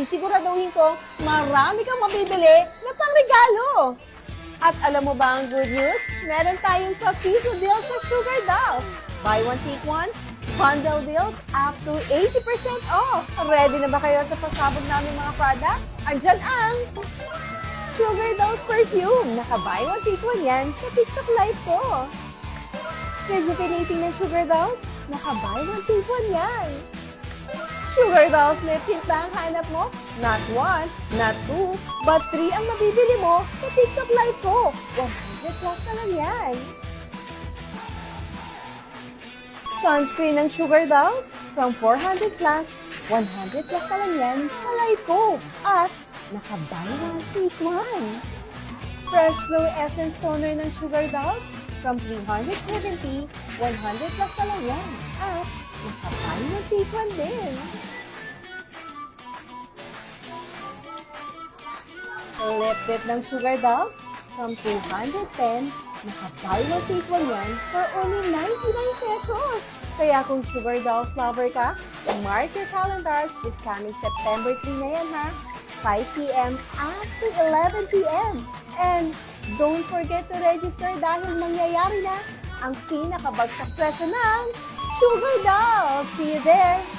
sisiguraduhin ko marami kang mabibili na pangregalo. At alam mo ba ang good news? Meron tayong pa-piso deal sa Sugar Dolls. Buy one, take one, bundle deals up to 80% off. Ready na ba kayo sa pasabog namin mga products? Andyan ang Sugar Dolls Perfume. Naka-buy one, take one yan sa TikTok Live ko. Rejuvenating ng Sugar Dolls? Naka-buy one, take one yan. Sugar Dolls lip tint ba ang hanap mo? Not one, not two, but 3 ang mabibili mo sa TikTok Live ko. 100 plus na lang yan. Sunscreen ng Sugar Dolls from 400 plus, 100 plus na lang yan sa live ko. At naka-buy one, take one. Fresh Glow Essence Toner ng Sugar Dolls from 370, 100 plus na lang yan. At naka-buy one, take one din. Lip tip ng Sugar Dolls from 210, naka-buy one, take one yan for only 99 pesos. Kaya kung Sugar Dolls lover ka, mark your calendars this coming September 3 na yan ha. 5 p.m. up to 11 p.m. And don't forget to register dahil mangyayari na ang pinakabagsak presyo ng Sugar Dolls. See you there!